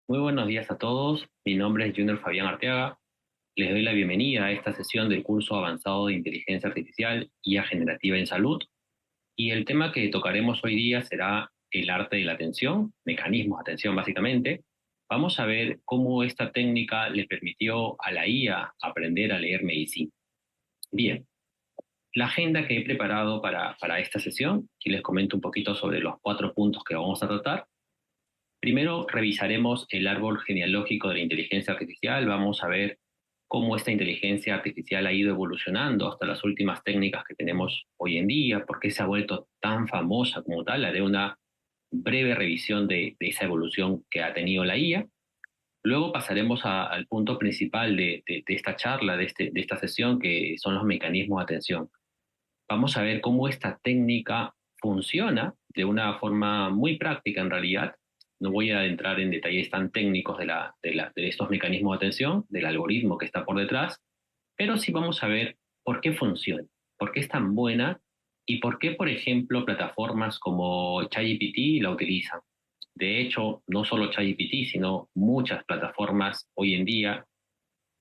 Muy buenos días a todos. Mi nombre es Junior Fabián Arteaga. Les doy la bienvenida a esta sesión del curso avanzado de Inteligencia Artificial IA Generativa en Salud. Y el tema que tocaremos hoy día será el arte de la atención, mecanismos de atención básicamente. Vamos a ver cómo esta técnica le permitió a la IA aprender a leer medicina. Bien, la agenda que he preparado para esta sesión, y les comento un poquito sobre los 4 puntos que vamos a tratar. Primero revisaremos el árbol genealógico de la inteligencia artificial. Vamos a ver cómo esta inteligencia artificial ha ido evolucionando hasta las últimas técnicas que tenemos hoy en día, por qué se ha vuelto tan famosa como tal. Haré una breve revisión de esa evolución que ha tenido la IA. Luego pasaremos al punto principal de esta charla, de esta sesión, que son los mecanismos de atención. Vamos a ver cómo esta técnica funciona de una forma muy práctica en realidad. No voy a entrar en detalles tan técnicos de estos mecanismos de atención, del algoritmo que está por detrás, pero sí vamos a ver por qué funciona, por qué es tan buena y por qué, por ejemplo, plataformas como ChatGPT la utilizan. De hecho, no solo ChatGPT, sino muchas plataformas hoy en día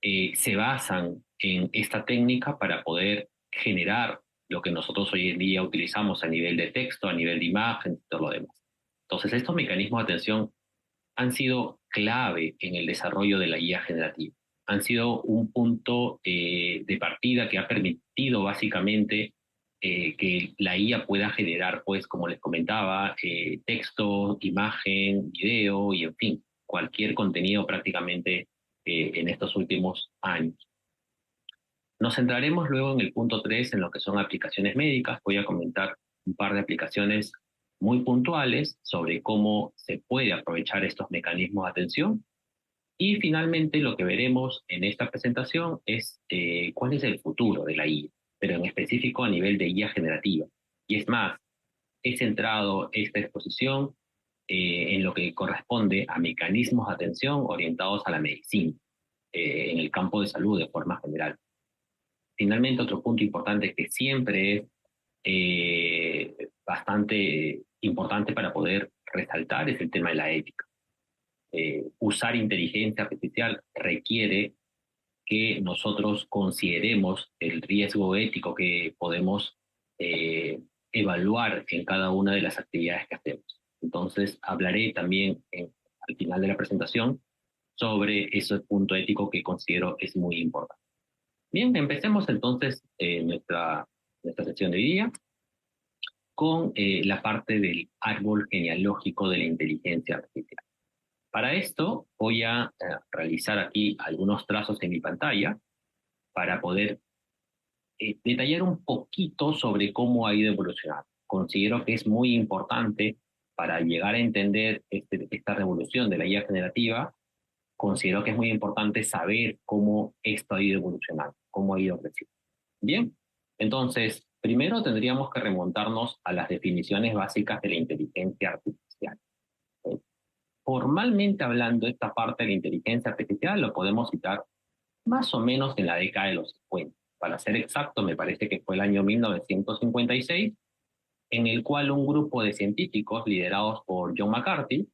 se basan en esta técnica para poder generar lo que nosotros hoy en día utilizamos a nivel de texto, a nivel de imagen, todo lo demás. Entonces, estos mecanismos de atención han sido clave en el desarrollo de la IA generativa. Han sido un punto de partida que ha permitido básicamente que la IA pueda generar, pues, como les comentaba, texto, imagen, video y, en fin, cualquier contenido prácticamente en estos últimos años. Nos centraremos luego en el punto 3 en lo que son aplicaciones médicas. Voy a comentar un par de aplicaciones muy puntuales sobre cómo se puede aprovechar estos mecanismos de atención. Y finalmente lo que veremos en esta presentación es cuál es el futuro de la IA, pero en específico a nivel de IA generativa. Y es más, he centrado esta exposición en lo que corresponde a mecanismos de atención orientados a la medicina, en el campo de salud de forma general. Finalmente, otro punto importante que siempre es bastante importante para poder resaltar es el tema de la ética. Usar inteligencia artificial requiere que nosotros consideremos el riesgo ético que podemos evaluar en cada una de las actividades que hacemos. Entonces, hablaré también al final de la presentación sobre ese punto ético que considero es muy importante. Bien, empecemos entonces nuestra sección de hoy día con la parte del árbol genealógico de la inteligencia artificial. Para esto voy a realizar aquí algunos trazos en mi pantalla para poder detallar un poquito sobre cómo ha ido evolucionando. Considero que es muy importante para llegar a entender esta revolución de la IA generativa. Considero que es muy importante saber cómo esto ha ido evolucionando, cómo ha ido creciendo. Bien, entonces, primero tendríamos que remontarnos a las definiciones básicas de la inteligencia artificial. ¿Ok? Formalmente hablando, esta parte de la inteligencia artificial lo podemos citar más o menos en la década de los 50. Para ser exacto, me parece que fue el año 1956, en el cual un grupo de científicos liderados por John McCarthy,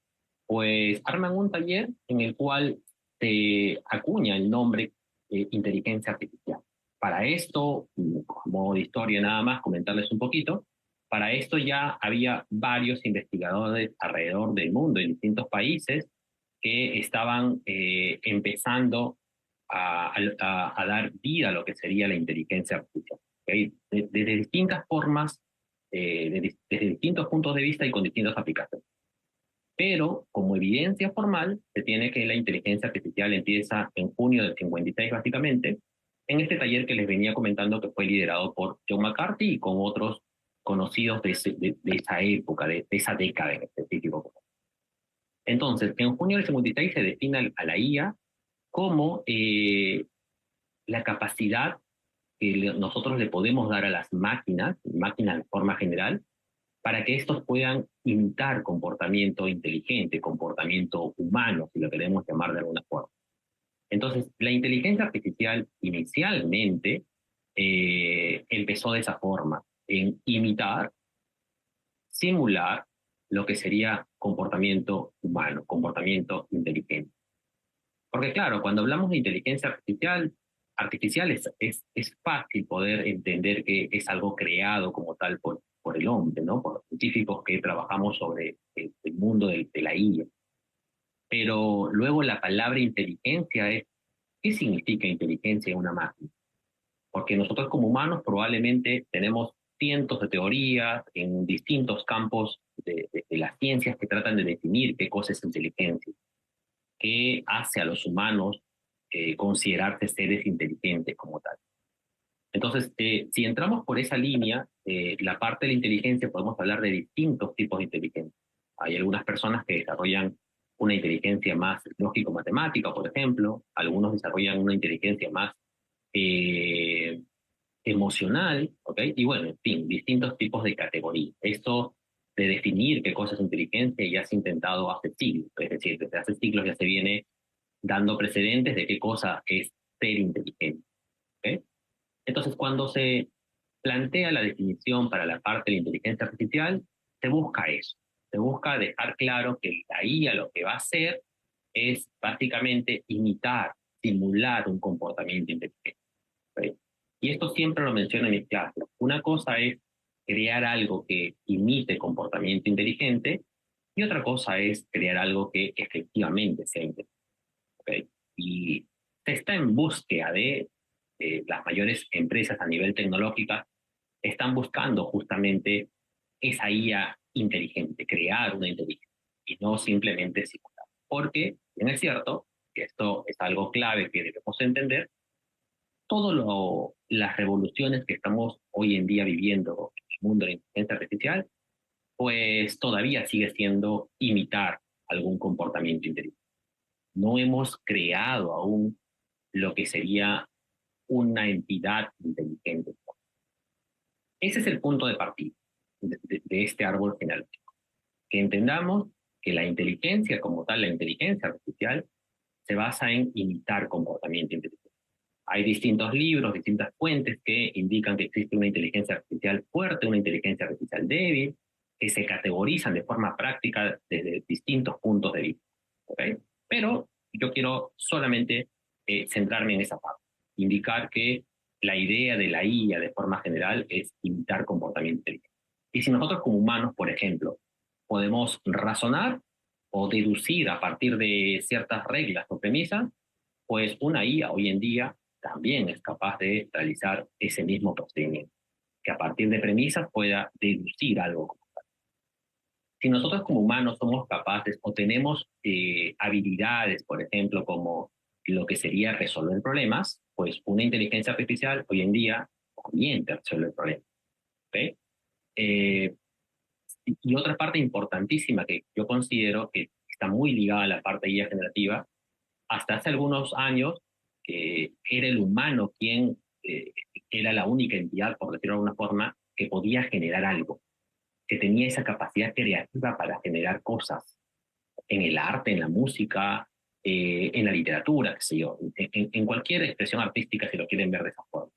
pues arman un taller en el cual se acuña el nombre inteligencia artificial. Para esto, como de historia nada más, comentarles un poquito, para esto ya había varios investigadores alrededor del mundo, en distintos países, que estaban empezando a dar vida a lo que sería la inteligencia artificial. ¿Okay? Desde distintas formas, desde distintos puntos de vista y con distintas aplicaciones. Pero como evidencia formal, se tiene que la inteligencia artificial empieza en junio del 56 básicamente, en este taller que les venía comentando que fue liderado por John McCarthy y con otros conocidos de esa época, de esa década en específico. Entonces, en junio del 56 se define a la IA como la capacidad que nosotros le podemos dar a las máquinas de forma general, para que estos puedan imitar comportamiento inteligente, comportamiento humano, si lo queremos llamar de alguna forma. Entonces, la inteligencia artificial inicialmente empezó de esa forma, en imitar, simular lo que sería comportamiento humano, comportamiento inteligente. Porque claro, cuando hablamos de inteligencia artificial es fácil poder entender que es algo creado como tal por el hombre, ¿no? Por los científicos que trabajamos sobre el mundo de la IA. Pero luego la palabra inteligencia es, ¿qué significa inteligencia en una máquina? Porque nosotros como humanos probablemente tenemos cientos de teorías en distintos campos de las ciencias que tratan de definir qué cosa es inteligencia, qué hace a los humanos considerarse seres inteligentes como tal. Entonces, si entramos por esa línea, la parte de la inteligencia, podemos hablar de distintos tipos de inteligencia. Hay algunas personas que desarrollan una inteligencia más lógico-matemática, por ejemplo. Algunos desarrollan una inteligencia más eh, emocional, ¿ok? Y bueno, en fin, distintos tipos de categorías. Esto de definir qué cosa es inteligencia ya se ha intentado hace siglos, es decir, desde hace siglos ya se viene dando precedentes de qué cosa es ser inteligente, ¿ok? Entonces, cuando se plantea la definición para la parte de la inteligencia artificial, se busca eso, se busca dejar claro que la IA lo que va a hacer es básicamente imitar, simular un comportamiento inteligente. ¿Ok? Y esto siempre lo menciono en mis clases. Una cosa es crear algo que imite comportamiento inteligente y otra cosa es crear algo que efectivamente sea inteligente. ¿Ok? Y se está en búsqueda de las mayores empresas a nivel tecnológico, están buscando justamente esa IA inteligente, crear una inteligencia y no simplemente simular. Porque, bien es cierto, que esto es algo clave que debemos entender, todas las revoluciones que estamos hoy en día viviendo en el mundo de la inteligencia artificial, pues todavía sigue siendo imitar algún comportamiento inteligente. No hemos creado aún lo que sería una entidad inteligente. Ese es el punto de partida de este árbol genealógico. Que entendamos que la inteligencia como tal, la inteligencia artificial, se basa en imitar comportamiento inteligente. Hay distintos libros, distintas fuentes que indican que existe una inteligencia artificial fuerte, una inteligencia artificial débil, que se categorizan de forma práctica desde distintos puntos de vista. ¿Okay? Pero yo quiero solamente centrarme en esa parte, indicar que la idea de la IA de forma general es imitar comportamiento inteligente. Y si nosotros como humanos, por ejemplo, podemos razonar o deducir a partir de ciertas reglas o premisas, pues una IA hoy en día también es capaz de realizar ese mismo procedimiento, que a partir de premisas pueda deducir algo. Si nosotros como humanos somos capaces o tenemos habilidades, por ejemplo, como lo que sería resolver problemas, pues una inteligencia artificial hoy en día también te resuelve problemas. ¿Okay? Eh, y otra parte importantísima que yo considero que está muy ligada a la parte de IA generativa, hasta hace algunos años era el humano quien era la única entidad, por decirlo de alguna forma, que podía generar algo, que tenía esa capacidad creativa para generar cosas en el arte, en la música, en la literatura, qué sé yo, en cualquier expresión artística si lo quieren ver de esa forma.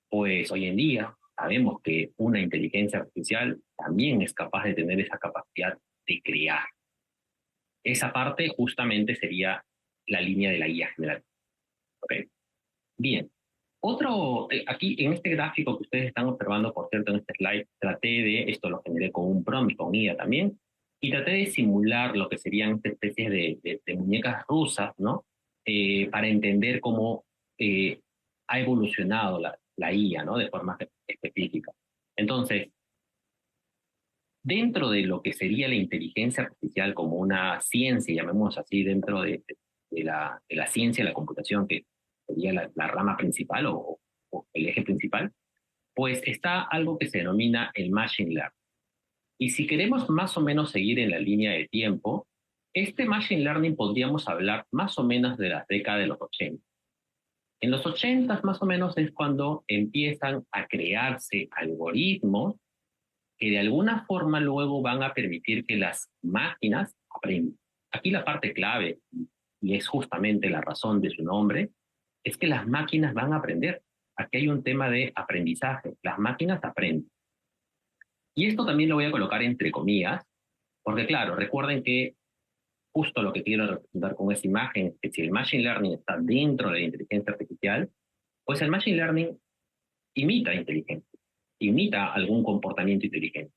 Pues hoy en día sabemos que una inteligencia artificial también es capaz de tener esa capacidad de crear. Esa parte justamente sería la línea de la guía general. ¿Okay? Bien. Aquí en este gráfico que ustedes están observando, por cierto, en este slide, traté de, esto lo generé con un prompt, con IA también, y traté de simular lo que serían esta especie de muñecas rusas, ¿no? Para entender cómo ha evolucionado la IA, ¿no? De forma específica. Entonces, dentro de lo que sería la inteligencia artificial como una ciencia, llamemos así, dentro de la ciencia de la computación, que sería la rama principal o el eje principal, pues está algo que se denomina el machine learning. Y si queremos más o menos seguir en la línea de tiempo, este machine learning podríamos hablar más o menos de la década de los 80. En los 80 más o menos es cuando empiezan a crearse algoritmos que de alguna forma luego van a permitir que las máquinas aprendan. Aquí la parte clave, y es justamente la razón de su nombre, es que las máquinas van a aprender. Aquí hay un tema de aprendizaje. Las máquinas aprenden. Y esto también lo voy a colocar entre comillas, Porque claro, recuerden que justo lo que quiero representar con esa imagen es que si el Machine Learning está dentro de la inteligencia artificial, pues el Machine Learning imita inteligencia, imita algún comportamiento inteligente.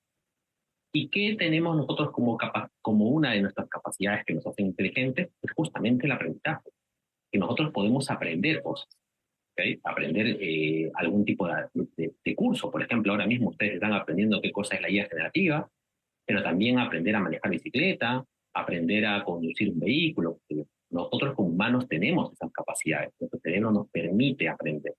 ¿Y qué tenemos nosotros como una de nuestras capacidades que nos hacen inteligentes? Es justamente el aprendizaje, que nosotros podemos aprender cosas, ¿okay? Aprender algún tipo de curso. Por ejemplo, ahora mismo ustedes están aprendiendo qué cosa es la IA generativa, pero también aprender a manejar bicicleta, aprender a conducir un vehículo. Nosotros como humanos tenemos esas capacidades, nuestro cerebro nos permite aprender.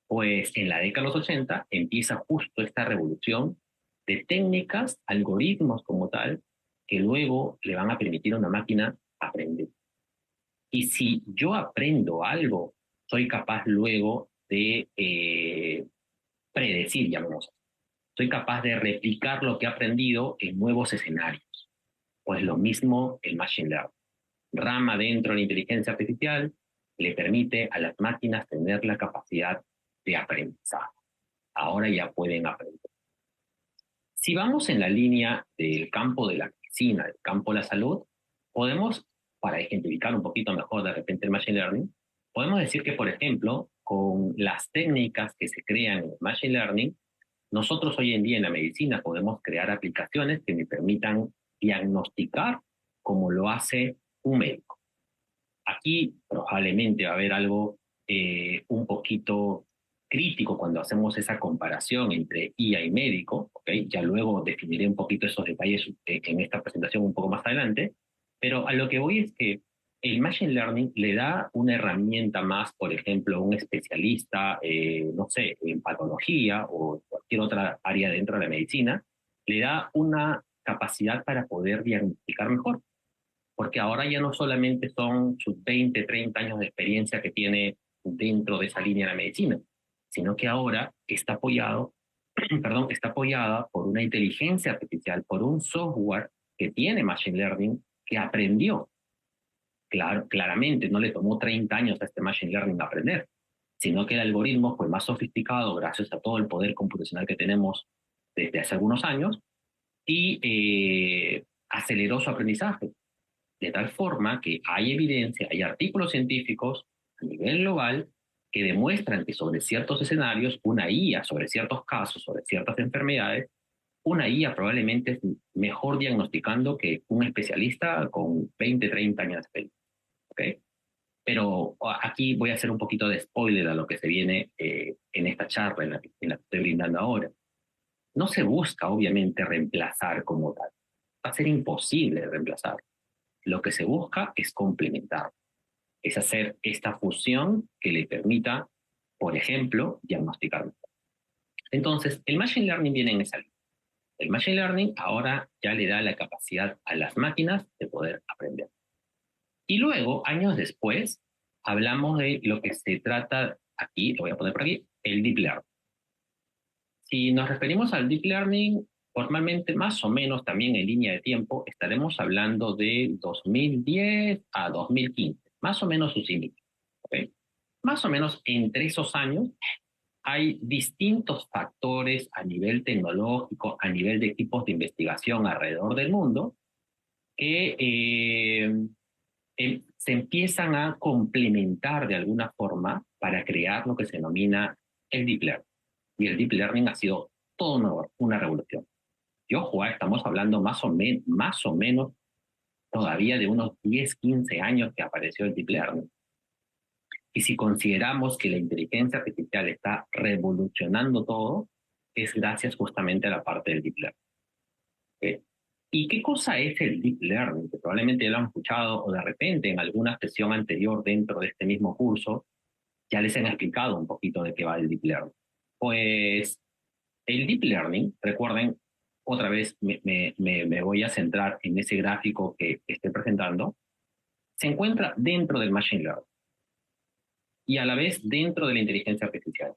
Pues en la década de los 80 empieza justo esta revolución de técnicas, algoritmos como tal, que luego le van a permitir a una máquina aprender. Y si yo aprendo algo, soy capaz luego de predecir, llamamos. Soy capaz de replicar lo que he aprendido en nuevos escenarios. Pues lo mismo el Machine Learning. Rama dentro de la inteligencia artificial le permite a las máquinas tener la capacidad de aprendizaje. Ahora ya pueden aprender. Si vamos en la línea del campo de la medicina, del campo de la salud, podemos, para ejemplificar un poquito mejor de repente el Machine Learning, podemos decir que, por ejemplo, con las técnicas que se crean en el Machine Learning, nosotros hoy en día en la medicina podemos crear aplicaciones que me permitan diagnosticar como lo hace un médico. Aquí probablemente va a haber algo un poquito crítico cuando hacemos esa comparación entre IA y médico, ¿okay? Ya luego definiré un poquito esos detalles en esta presentación un poco más adelante, pero a lo que voy es que el Machine Learning le da una herramienta más, por ejemplo, un especialista, no sé, en patología o cualquier otra área dentro de la medicina, le da una capacidad para poder diagnosticar mejor, porque ahora ya no solamente son sus 20, 30 años de experiencia que tiene dentro de esa línea de la medicina, sino que ahora está apoyado, perdón, está apoyada por una inteligencia artificial, por un software que tiene Machine Learning, que aprendió. Claro, claramente no le tomó 30 años a este Machine Learning aprender, sino que el algoritmo fue más sofisticado gracias a todo el poder computacional que tenemos desde hace algunos años y aceleró su aprendizaje. De tal forma que hay evidencia, hay artículos científicos a nivel global que demuestran que sobre ciertos escenarios, una IA, sobre ciertos casos, sobre ciertas enfermedades, una IA probablemente es mejor diagnosticando que un especialista con 20, 30 años de experiencia. ¿Okay? Pero aquí voy a hacer un poquito de spoiler a lo que se viene en esta charla en la que estoy brindando ahora. No se busca, obviamente, reemplazar como tal. Va a ser imposible reemplazar. Lo que se busca es complementar, es hacer esta fusión que le permita, por ejemplo, diagnosticar mejor. Entonces, el Machine Learning viene en esa línea. El Machine Learning ahora ya le da la capacidad a las máquinas de poder aprender. Y luego, años después, hablamos de lo que se trata aquí, lo voy a poner por aquí, el Deep Learning. Si nos referimos al Deep Learning, formalmente, más o menos también en línea de tiempo, estaremos hablando de 2010 a 2015, más o menos sus inicios. ¿Okay? Más o menos entre esos años hay distintos factores a nivel tecnológico, a nivel de equipos de investigación alrededor del mundo, que se empiezan a complementar de alguna forma para crear lo que se denomina el Deep Learning. Y el Deep Learning ha sido toda una revolución. Y ojo, estamos hablando más o menos todavía de unos 10, 15 años que apareció el Deep Learning. Y si consideramos que la inteligencia artificial está revolucionando todo, es gracias justamente a la parte del Deep Learning. ¿Okay? ¿Y qué cosa es el Deep Learning? Que probablemente ya lo han escuchado o de repente en alguna sesión anterior dentro de este mismo curso ya les han explicado un poquito de qué va el Deep Learning. Pues el Deep Learning, recuerden, otra vez me voy a centrar en ese gráfico que estoy presentando, se encuentra dentro del Machine Learning y a la vez dentro de la inteligencia artificial.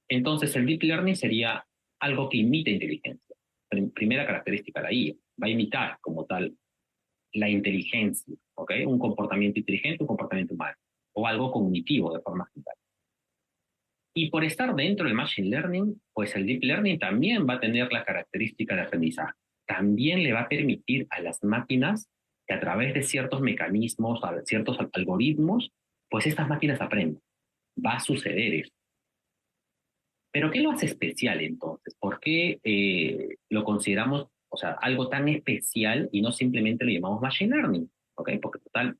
Entonces el Deep Learning sería algo que imita inteligencia. Primera característica de la IA, va a imitar como tal la inteligencia, ¿ok? Un comportamiento inteligente, un comportamiento humano, o algo cognitivo de forma general. Y por estar dentro del Machine Learning, pues el Deep Learning también va a tener la característica de aprendizaje. también le va a permitir a las máquinas que a través de ciertos mecanismos, ciertos algoritmos, pues estas máquinas aprenden. Va a suceder eso. Pero ¿qué lo hace especial entonces? ¿Por qué lo consideramos, o sea, algo tan especial y no simplemente lo llamamos machine learning? ¿Ok? Porque total,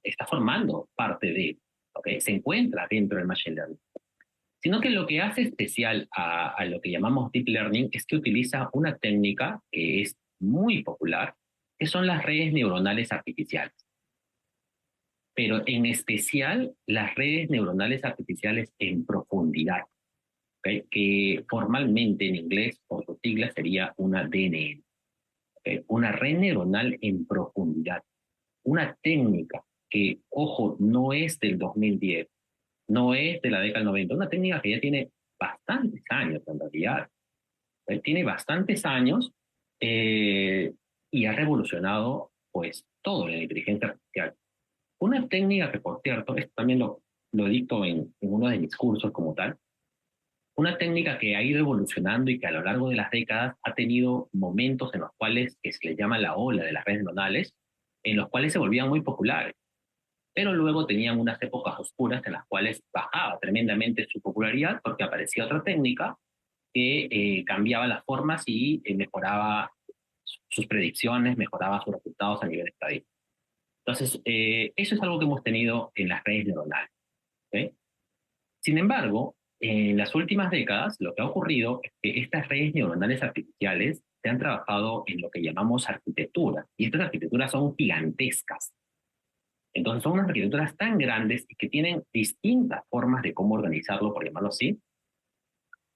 está formando parte de, ¿ok? Se encuentra dentro del machine learning. Sino que lo que hace especial a lo que llamamos deep learning es que utiliza una técnica que es muy popular, que son las redes neuronales artificiales. Pero en especial las redes neuronales artificiales en profundidad, ¿okay? Que formalmente en inglés, por sus siglas, sería una DNN. ¿Okay? Una red neuronal en profundidad. Una técnica que, ojo, no es del 2010, no es de la década del 90, una técnica que ya tiene bastantes años en realidad. Tiene bastantes años eh, y ha revolucionado pues todo en la inteligencia artificial. Una técnica que, por cierto, esto también lo dicto en uno de mis cursos como tal, una técnica que ha ido evolucionando y que a lo largo de las décadas ha tenido momentos en los cuales que se le llama la ola de las redes neuronales, en los cuales se volvían muy populares, pero luego tenían unas épocas oscuras en las cuales bajaba tremendamente su popularidad porque aparecía otra técnica que cambiaba las formas y mejoraba sus predicciones, mejoraba sus resultados a nivel estadístico. Entonces, eso es algo que hemos tenido en las redes neuronales. ¿Okay? Sin embargo, en las últimas décadas, lo que ha ocurrido es que estas redes neuronales artificiales se han trabajado en lo que llamamos arquitectura, y estas arquitecturas son gigantescas. Entonces, son unas arquitecturas tan grandes y que tienen distintas formas de cómo organizarlo, por llamarlo así,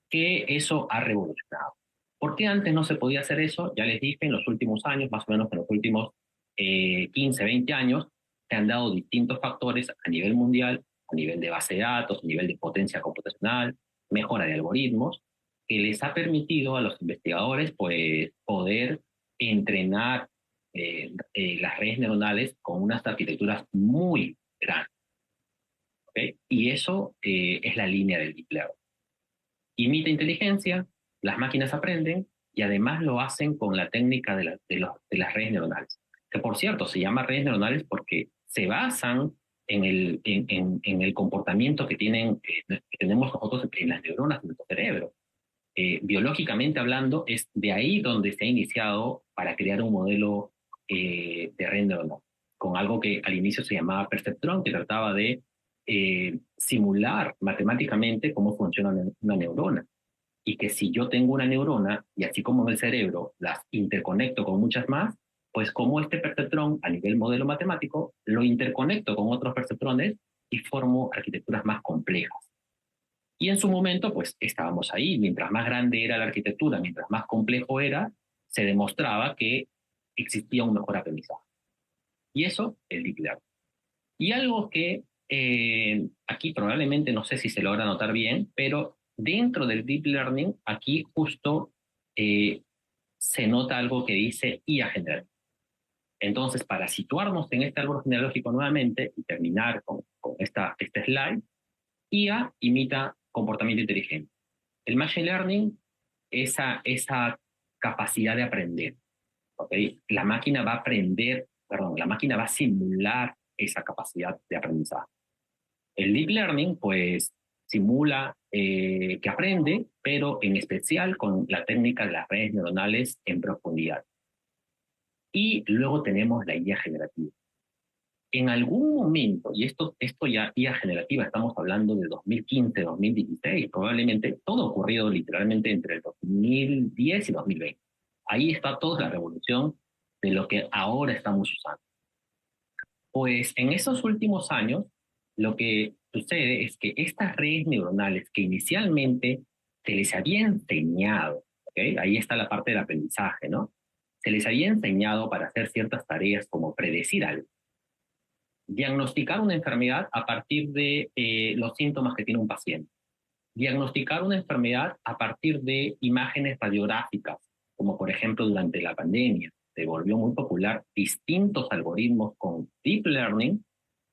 que eso ha revolucionado. ¿Por qué antes no se podía hacer eso? Ya les dije, en los últimos años, más o menos en los últimos 15, 20 años, se han dado distintos factores a nivel mundial, a nivel de base de datos, a nivel de potencia computacional, mejora de algoritmos, que les ha permitido a los investigadores pues, poder entrenar las redes neuronales con unas arquitecturas muy grandes. ¿Okay? Y eso es la línea del deep learning. Imita inteligencia, las máquinas aprenden y además lo hacen con la técnica de las redes neuronales. Que por cierto, se llama redes neuronales porque se basan en el comportamiento que tenemos nosotros en las neuronas de nuestro cerebro. Biológicamente hablando, es de ahí donde se ha iniciado para crear un modelo de red neuronal, con algo que al inicio se llamaba perceptrón, que trataba de simular matemáticamente cómo funciona una neurona. Y que si yo tengo una neurona, y así como en el cerebro las interconecto con muchas más, pues como este perceptrón a nivel modelo matemático, lo interconecto con otros perceptrones y formo arquitecturas más complejas. Y en su momento, pues estábamos ahí. Mientras más grande era la arquitectura, mientras más complejo era, se demostraba que existía un mejor aprendizaje. Y eso, el deep learning. Y algo que aquí probablemente no sé si se logra notar bien, pero dentro del deep learning, aquí justo eh, se nota algo que dice IA generativa. Entonces, para situarnos en este árbol genealógico nuevamente y terminar con este slide, IA imita comportamiento inteligente. El machine learning, esa capacidad de aprender. ¿Okay? La máquina va a aprender, perdón, la máquina va a simular esa capacidad de aprendizaje. El deep learning, pues, simula que aprende, pero en especial con la técnica de las redes neuronales en profundidad. Y luego tenemos la IA generativa. En algún momento, y esto ya IA generativa, estamos hablando de 2015, 2016, probablemente todo ocurrido literalmente entre el 2010 y 2020. Ahí está toda la revolución de lo que ahora estamos usando. Pues en esos últimos años, lo que sucede es que estas redes neuronales que inicialmente se les había enseñado, ¿okay? Ahí está la parte del aprendizaje, ¿no? Se les había enseñado para hacer ciertas tareas como predecir algo, diagnosticar una enfermedad a partir de los síntomas que tiene un paciente, diagnosticar una enfermedad a partir de imágenes radiográficas, como por ejemplo durante la pandemia. Se volvió muy popular distintos algoritmos con deep learning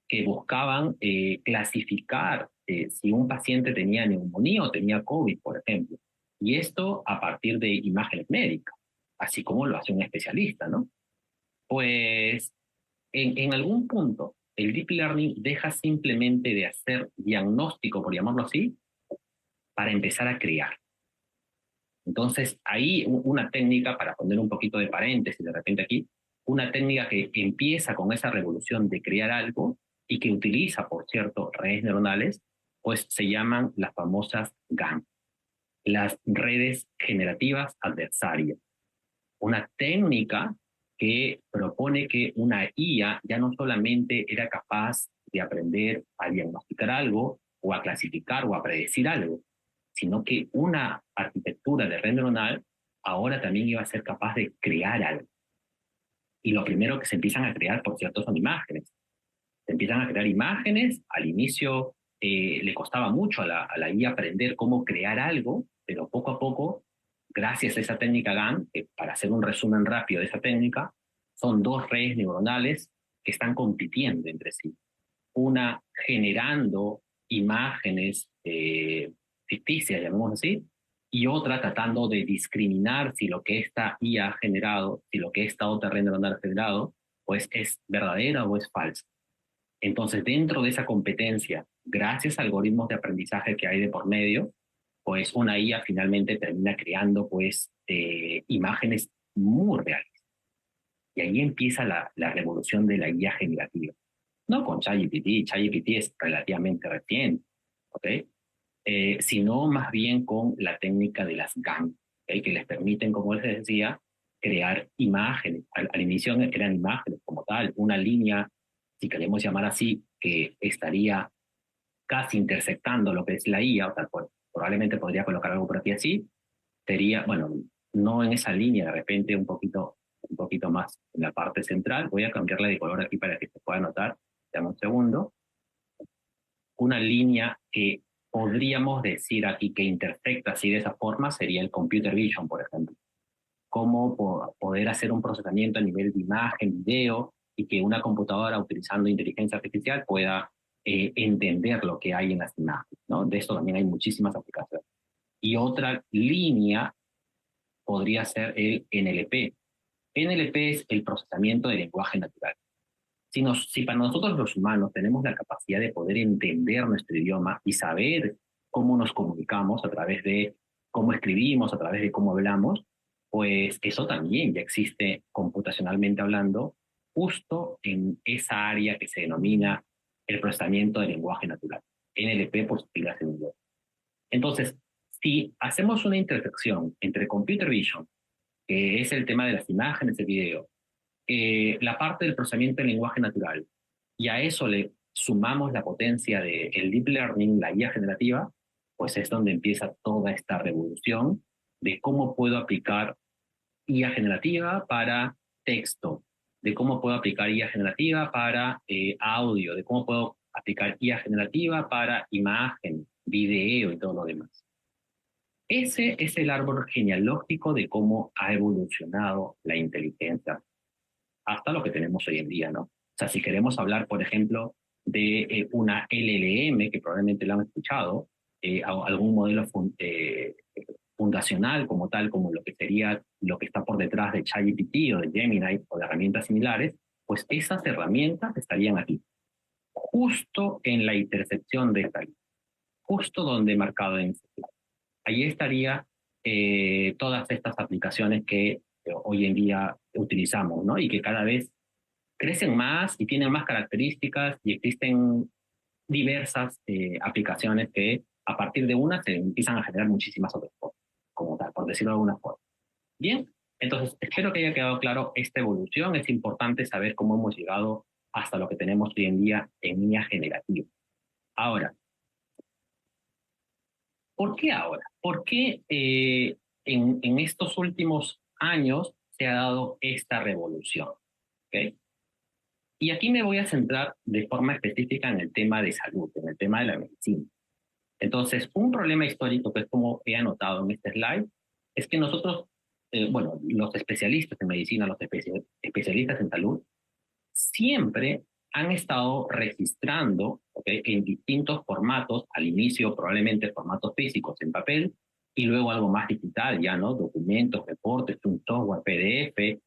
que buscaban clasificar si un paciente tenía neumonía o tenía COVID, por ejemplo. Y esto a partir de imágenes médicas. así como lo hace un especialista, ¿no? Pues en algún punto el deep learning deja simplemente de hacer diagnóstico, por llamarlo así, para empezar a crear. Entonces, ahí una técnica, para poner un poquito de paréntesis de repente aquí, una técnica que empieza con esa revolución de crear algo y que utiliza, por cierto, redes neuronales, pues se llaman las famosas GAN, las redes generativas adversarias. Una técnica que propone que una IA ya no solamente era capaz de aprender a diagnosticar algo o a clasificar o a predecir algo, sino que una arquitectura de red neuronal ahora también iba a ser capaz de crear algo. Y lo primero que se empiezan a crear, por cierto, son imágenes. Se empiezan a crear imágenes. Al inicio le costaba mucho a la IA aprender cómo crear algo, pero poco a poco, gracias a esa técnica GAN, que para hacer un resumen rápido de esa técnica, son dos redes neuronales que están compitiendo entre sí. Una generando imágenes ficticias, llamemos así, y otra tratando de discriminar si lo que esta IA ha generado, si lo que esta otra red neuronal ha generado, pues es verdadera o es falsa. Entonces, dentro de esa competencia, gracias a algoritmos de aprendizaje que hay de por medio, pues una IA finalmente termina creando pues imágenes muy reales. Y ahí empieza la revolución de la IA generativa. No con ChatGPT, ChatGPT es relativamente reciente, ¿ok? Sino más bien con la técnica de las GAN, ¿okay? Que les permiten, como les decía, crear imágenes. Al inicio eran imágenes como tal, una línea, si queremos llamar así, que estaría casi intersectando lo que es la IA, o tal, pues, probablemente podría colocar algo por aquí así, sería, bueno, no en esa línea, de repente un poquito más en la parte central. Voy a cambiarla de color aquí para que se pueda notar. Dame un segundo. Una línea que podríamos decir aquí que intersecta así de esa forma sería el computer vision, por ejemplo. Cómo poder hacer un procesamiento a nivel de imagen, video, y que una computadora utilizando inteligencia artificial pueda entender lo que hay en las imágenes, ¿no? De esto también hay muchísimas aplicaciones. Y otra línea podría ser el NLP. NLP es el procesamiento del lenguaje natural. Si para nosotros los humanos tenemos la capacidad de poder entender nuestro idioma y saber cómo nos comunicamos a través de cómo escribimos, a través de cómo hablamos, pues eso también ya existe computacionalmente hablando, justo en esa área que se denomina el procesamiento del lenguaje natural. NLP por siglas en inglés. Entonces, si hacemos una intersección entre computer vision, que es el tema de las imágenes, el video, la parte del procesamiento del lenguaje natural, y a eso le sumamos la potencia del deep learning, la IA generativa, pues es donde empieza toda esta revolución de cómo puedo aplicar IA generativa para texto, de cómo puedo aplicar IA generativa para audio, de cómo puedo aplicar IA generativa para imagen, video y todo lo demás. Ese es el árbol genealógico de cómo ha evolucionado la inteligencia hasta lo que tenemos hoy en día, ¿no? O sea, si queremos hablar, por ejemplo, de una LLM, que probablemente lo han escuchado, algún modelo fundacional como tal, como lo que sería lo que está por detrás de ChatGPT o de Gemini o de herramientas similares, pues esas herramientas estarían aquí, justo en la intersección de esta línea, justo donde he marcado en este slide. Ahí estaría todas estas aplicaciones que hoy en día utilizamos, ¿no? Y que cada vez crecen más y tienen más características y existen diversas aplicaciones que a partir de una se empiezan a generar muchísimas otras cosas, como tal, por decirlo de alguna forma. Bien, entonces espero que haya quedado claro esta evolución. Es importante saber cómo hemos llegado hasta lo que tenemos hoy en día en IA generativa. Ahora, ¿por qué ahora? ¿Por qué en estos últimos años se ha dado esta revolución? ¿Okay? Y aquí me voy a centrar de forma específica en el tema de salud, en el tema de la medicina. Entonces, un problema histórico, que es como he anotado en este slide, es que nosotros, bueno, los especialistas en medicina, los especialistas en salud, siempre han estado registrando, ¿okay?, en distintos formatos, al inicio probablemente formatos físicos en papel, y luego algo más digital, ya, ¿no? Documentos, reportes, un software, PDF,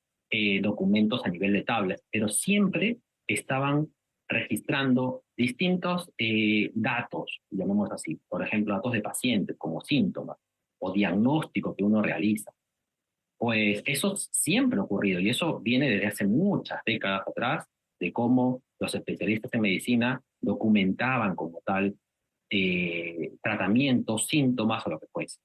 documentos a nivel de tablas, pero siempre estaban registrando distintos datos, llamemos así, por ejemplo, datos de pacientes como síntomas o diagnóstico que uno realiza. Pues eso siempre ha ocurrido y eso viene desde hace muchas décadas atrás, de cómo los especialistas en medicina documentaban como tal tratamientos, síntomas o lo que fuese.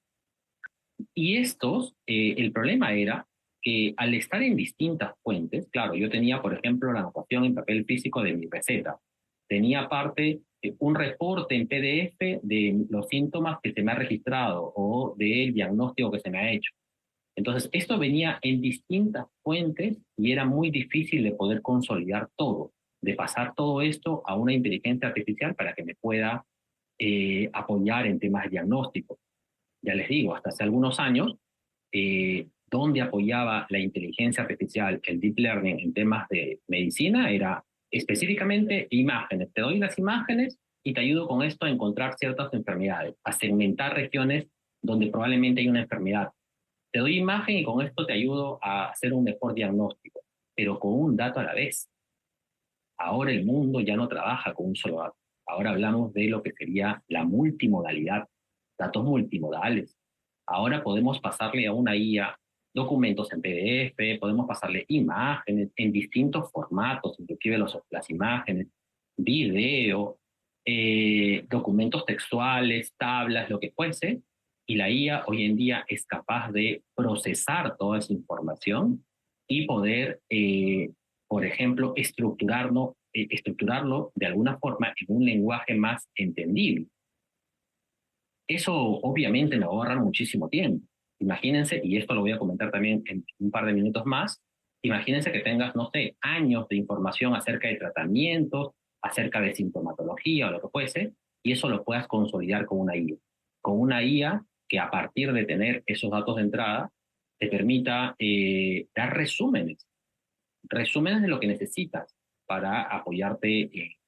Y estos, el problema era que al estar en distintas fuentes, claro, yo tenía, por ejemplo, la anotación en papel físico de mi receta, tenía aparte un reporte en PDF de los síntomas que se me ha registrado o del diagnóstico que se me ha hecho. Entonces, esto venía en distintas fuentes y era muy difícil de poder consolidar todo, de pasar todo esto a una inteligencia artificial para que me pueda apoyar en temas diagnósticos. Ya les digo, hasta hace algunos años, donde apoyaba la inteligencia artificial, el deep learning en temas de medicina, era específicamente imágenes. Te doy las imágenes y te ayudo con esto a encontrar ciertas enfermedades, a segmentar regiones donde probablemente hay una enfermedad. Te doy imagen y con esto te ayudo a hacer un mejor diagnóstico, pero con un dato a la vez. Ahora el mundo ya no trabaja con un solo dato. Ahora hablamos de lo que sería la multimodalidad, datos multimodales. Ahora podemos pasarle a una IA documentos en PDF, podemos pasarle imágenes en distintos formatos, inclusive las imágenes, video, documentos textuales, tablas, lo que fuese, y la IA hoy en día es capaz de procesar toda esa información y poder por ejemplo, estructurarlo de alguna forma en un lenguaje más entendible. Eso obviamente me ahorra muchísimo tiempo. Imagínense, y esto lo voy a comentar también en un par de minutos más, imagínense que tengas, no sé, años de información acerca de tratamientos, acerca de sintomatología o lo que fuese, y eso lo puedas consolidar con una IA. Con una IA que a partir de tener esos datos de entrada, te permita dar resúmenes de lo que necesitas para apoyarte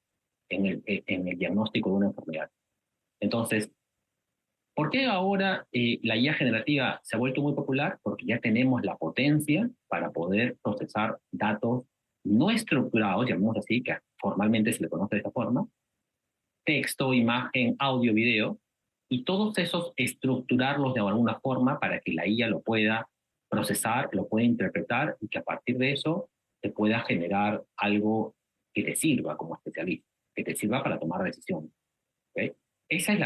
en el diagnóstico de una enfermedad. Entonces, ¿por qué ahora la IA generativa se ha vuelto muy popular? Porque ya tenemos la potencia para poder procesar datos no estructurados, llamemos así, que formalmente se le conoce de esta forma, texto, imagen, audio, video, y todos esos estructurarlos de alguna forma para que la IA lo pueda procesar, lo pueda interpretar y que a partir de eso te pueda generar algo que te sirva como especialista, que te sirva para tomar decisiones. ¿Okay? Esa es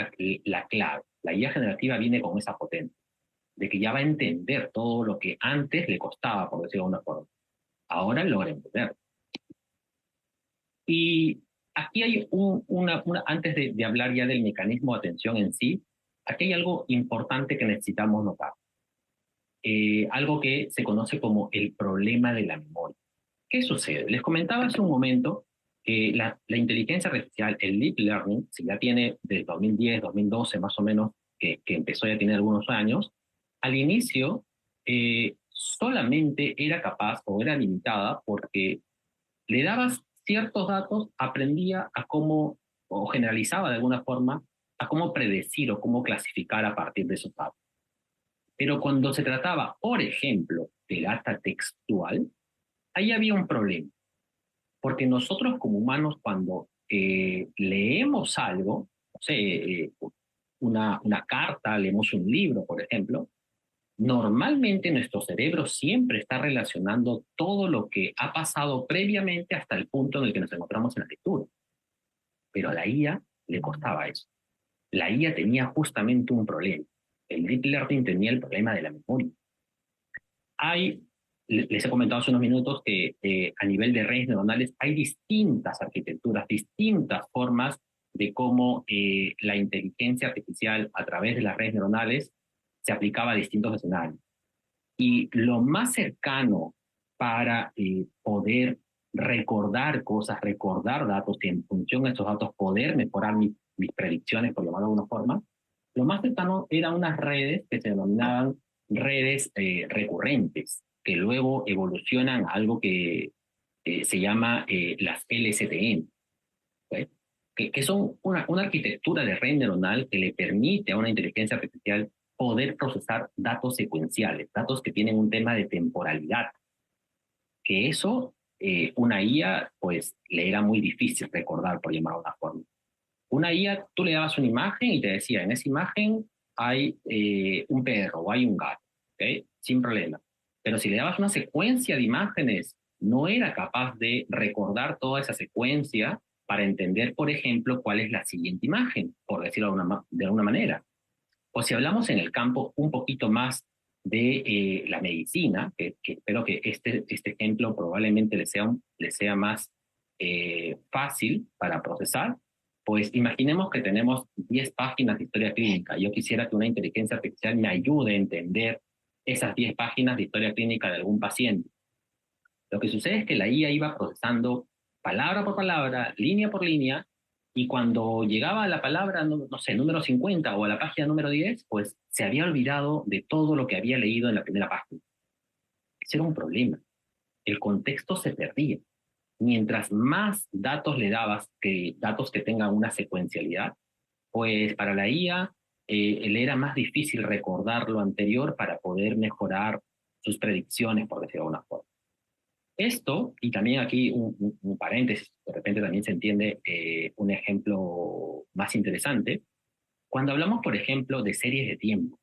la clave. La IA generativa viene con esa potencia, de que ya va a entender todo lo que antes le costaba, por decirlo de una forma. Ahora logra entender. Y aquí hay antes de hablar ya del mecanismo de atención en sí, aquí hay algo importante que necesitamos notar. Algo que se conoce como el problema de la memoria. ¿Qué sucede? Les comentaba hace un momento que la inteligencia artificial, el deep learning, si ya tiene desde 2010, 2012 más o menos, que empezó ya a tener algunos años, al inicio solamente era capaz o era limitada porque le dabas ciertos datos, aprendía a cómo, o generalizaba de alguna forma, a cómo predecir o cómo clasificar a partir de esos datos. Pero cuando se trataba, por ejemplo, de data textual, ahí había un problema, porque nosotros como humanos cuando leemos algo, no sé, una carta, leemos un libro, por ejemplo, normalmente nuestro cerebro siempre está relacionando todo lo que ha pasado previamente hasta el punto en el que nos encontramos en la lectura. Pero a la IA le costaba eso. La IA tenía justamente un problema. El deep learning tenía el problema de la memoria. Les he comentado hace unos minutos que a nivel de redes neuronales hay distintas arquitecturas, distintas formas de cómo la inteligencia artificial a través de las redes neuronales se aplicaba a distintos escenarios. Y lo más cercano para poder recordar cosas, recordar datos y en función de estos datos poder mejorar mis predicciones, por llamarlo de alguna forma, lo más cercano eran unas redes que se denominaban redes recurrentes, que luego evolucionan a algo que se llama las LSTM, ¿okay? Que son una arquitectura de red neuronal que le permite a una inteligencia artificial poder procesar datos secuenciales, datos que tienen un tema de temporalidad, que eso una IA pues le era muy difícil recordar, por llamarlo de una forma. Una IA, tú le dabas una imagen y te decía, en esa imagen hay un perro o hay un gato, ¿ok? Sin problema. Pero si le dabas una secuencia de imágenes, no era capaz de recordar toda esa secuencia para entender, por ejemplo, cuál es la siguiente imagen, por decirlo de alguna manera. O si hablamos en el campo un poquito más de la medicina, que espero que este ejemplo probablemente le sea más fácil para procesar, pues imaginemos que tenemos 10 páginas de historia clínica. Yo quisiera que una inteligencia artificial me ayude a entender esas 10 páginas de historia clínica de algún paciente. Lo que sucede es que la IA iba procesando palabra por palabra, línea por línea, y cuando llegaba a la palabra, no sé, número 50 o a la página número 10, pues se había olvidado de todo lo que había leído en la primera página. Ese era un problema. El contexto se perdía. Mientras más datos le dabas, datos que tengan una secuencialidad, pues para la IA le era más difícil recordar lo anterior para poder mejorar sus predicciones, por decirlo de alguna forma. Esto, y también aquí un paréntesis, de repente también se entiende un ejemplo más interesante. Cuando hablamos, por ejemplo, de series de tiempo,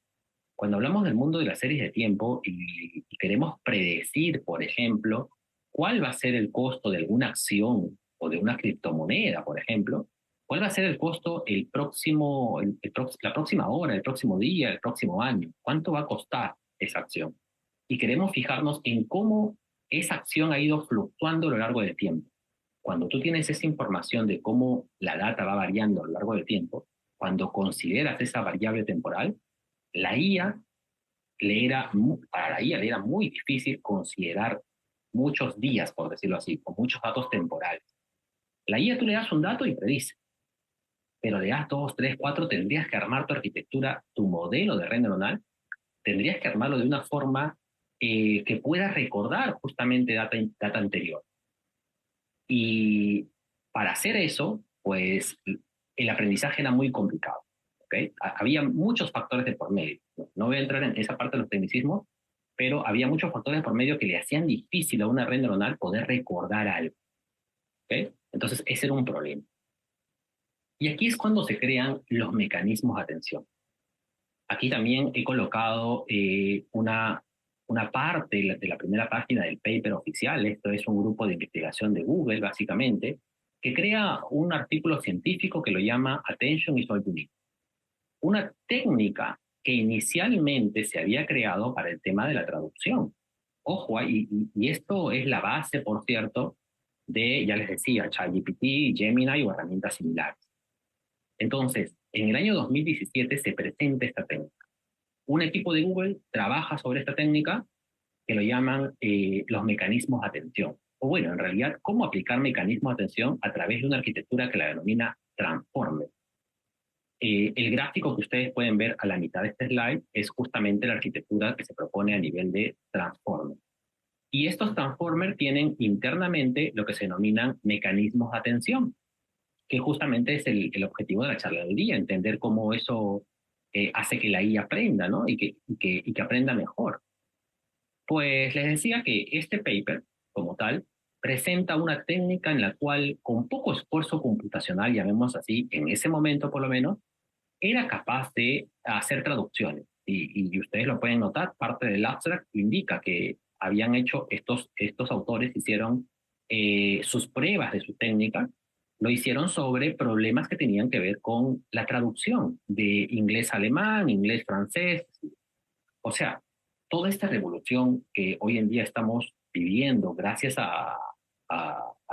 cuando hablamos del mundo de las series de tiempo y queremos predecir, por ejemplo, cuál va a ser el costo de alguna acción o de una criptomoneda, por ejemplo, cuál va a ser el costo la próxima hora, el próximo día, el próximo año, cuánto va a costar esa acción. Y queremos fijarnos en cómo esa acción ha ido fluctuando a lo largo del tiempo. Cuando tú tienes esa información de cómo la data va variando a lo largo del tiempo, cuando consideras esa variable temporal, la IA para la IA le era muy difícil considerar muchos días, por decirlo así, o muchos datos temporales. La IA tú le das un dato y predice, pero le das dos, tres, cuatro, tendrías que armar tu arquitectura, tu modelo de red neuronal, tendrías que armarlo de una forma que pueda recordar justamente data anterior. Y para hacer eso, pues el aprendizaje era muy complicado. ¿Okay? Había muchos factores de por medio. No voy a entrar en esa parte de los tecnicismos, pero había muchos factores de por medio que le hacían difícil a una red neuronal poder recordar algo. ¿Okay? Entonces, ese era un problema. Y aquí es cuando se crean los mecanismos de atención. Aquí también he colocado una parte de la primera página del paper oficial. Esto es un grupo de investigación de Google, básicamente, que crea un artículo científico que lo llama Attention is All You Need. Una técnica que inicialmente se había creado para el tema de la traducción. Ojo, y esto es la base, por cierto, de, ya les decía, ChatGPT, Gemini o herramientas similares. Entonces, en el año 2017 se presenta esta técnica. Un equipo de Google trabaja sobre esta técnica que lo llaman los mecanismos de atención. O bueno, en realidad, cómo aplicar mecanismos de atención a través de una arquitectura que la denomina Transformer. El gráfico que ustedes pueden ver a la mitad de este slide es justamente la arquitectura que se propone a nivel de Transformer. Y estos Transformers tienen internamente lo que se denominan mecanismos de atención, que justamente es el objetivo de la charla del día, entender cómo eso hace que la IA aprenda, ¿no? Y que aprenda mejor. Pues les decía que este paper, como tal, presenta una técnica en la cual, con poco esfuerzo computacional, llamemos así, en ese momento por lo menos, era capaz de hacer traducciones. Y ustedes lo pueden notar, parte del abstract indica que habían hecho estos autores, hicieron sus pruebas de su técnica, lo hicieron sobre problemas que tenían que ver con la traducción de inglés a alemán, inglés francés. O sea, toda esta revolución que hoy en día estamos viviendo gracias a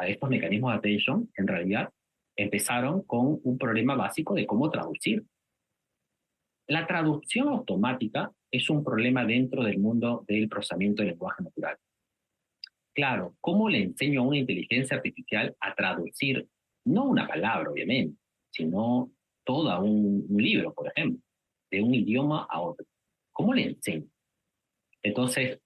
estos mecanismos de attention, en realidad empezaron con un problema básico de cómo traducir. La traducción automática es un problema dentro del mundo del procesamiento del lenguaje natural. Claro, ¿cómo le enseño a una inteligencia artificial a traducir no una palabra, obviamente, sino todo un libro, por ejemplo, de un idioma a otro? ¿Cómo le enseño? Entonces,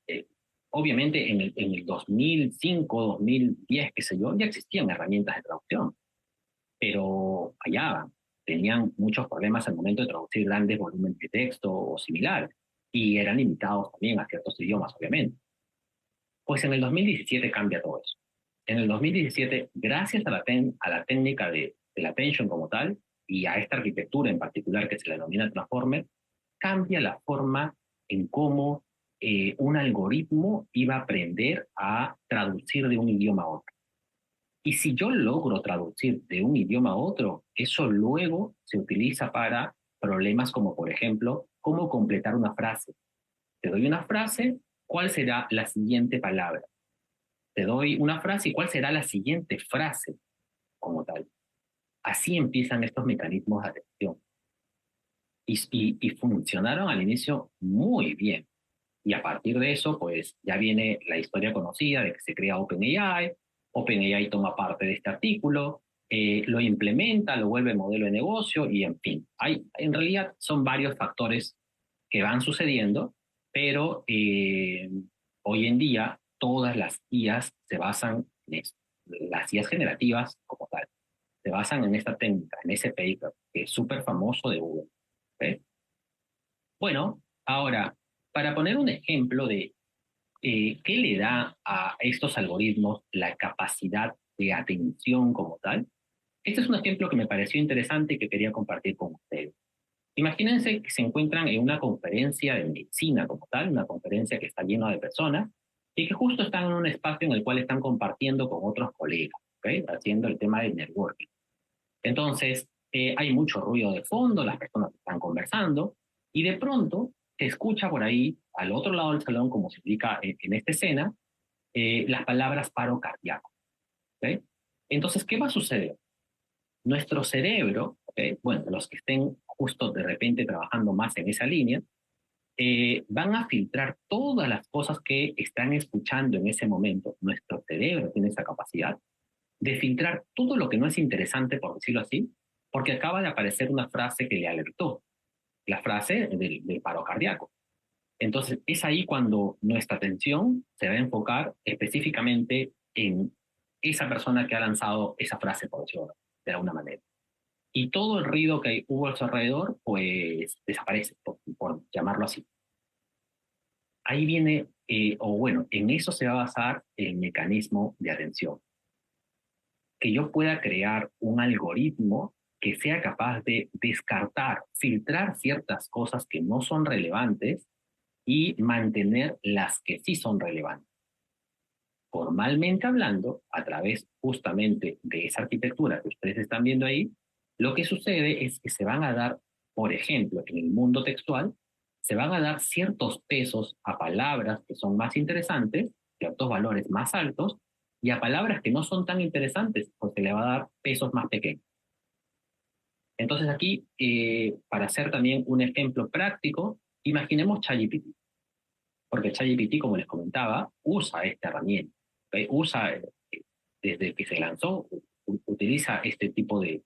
obviamente en el 2005, 2010, qué sé yo, ya existían herramientas de traducción, pero fallaban. tenían muchos problemas al momento de traducir grandes volúmenes de texto o similar, y eran limitados también a ciertos idiomas, obviamente. Pues en el 2017 cambia todo eso. En el 2017, gracias a a la técnica del attention como tal, y a esta arquitectura en particular que se le denomina transformer, cambia la forma en cómo un algoritmo iba a aprender a traducir de un idioma a otro. Y si yo logro traducir de un idioma a otro, eso luego se utiliza para problemas como, por ejemplo, cómo completar una frase. Te doy una frase, ¿cuál será la siguiente palabra? Te doy una frase y cuál será la siguiente frase como tal. Así empiezan estos mecanismos de atención. Y funcionaron al inicio muy bien. Y a partir de eso, pues ya viene la historia conocida de que se crea OpenAI. OpenAI toma parte de este artículo, lo implementa, lo vuelve modelo de negocio y en fin. En realidad son varios factores que van sucediendo, pero hoy en día todas las IAs se basan en esto. Las IAs generativas como tal se basan en esta técnica, en ese paper que es súper famoso de Google. ¿Okay? Bueno, ahora, para poner un ejemplo de qué le da a estos algoritmos la capacidad de atención como tal, este es un ejemplo que me pareció interesante y que quería compartir con ustedes. Imagínense que se encuentran en una conferencia de medicina como tal, una conferencia que está llena de personas y que justo están en un espacio en el cual están compartiendo con otros colegas, ¿okay? Haciendo el tema del networking. Entonces, hay mucho ruido de fondo, las personas están conversando y de pronto se escucha por ahí, al otro lado del salón, como se indica en esta escena, las palabras paro cardíaco. ¿Okay? Entonces, ¿qué va a suceder? Nuestro cerebro, ¿okay? Bueno, los que estén justo de repente trabajando más en esa línea, van a filtrar todas las cosas que están escuchando en ese momento. Nuestro cerebro tiene esa capacidad de filtrar todo lo que no es interesante, por decirlo así, porque acaba de aparecer una frase que le alertó, la frase del paro cardíaco. Entonces, es ahí cuando nuestra atención se va a enfocar específicamente en esa persona que ha lanzado esa frase, por decirlo de alguna manera. Y todo el ruido que hubo a su alrededor, pues desaparece, por llamarlo así. Ahí viene, o bueno, en eso se va a basar el mecanismo de atención. Que yo pueda crear un algoritmo que sea capaz de descartar, filtrar ciertas cosas que no son relevantes y mantener las que sí son relevantes. Formalmente hablando, a través justamente de esa arquitectura que ustedes están viendo ahí, lo que sucede es que se van a dar, por ejemplo, en el mundo textual, se van a dar ciertos pesos a palabras que son más interesantes, ciertos valores más altos, y a palabras que no son tan interesantes, pues se le va a dar pesos más pequeños. Entonces aquí, para hacer también un ejemplo práctico, imaginemos ChatGPT, porque ChatGPT, como les comentaba, usa esta herramienta, ¿okay? Usa, desde que se lanzó, utiliza este tipo de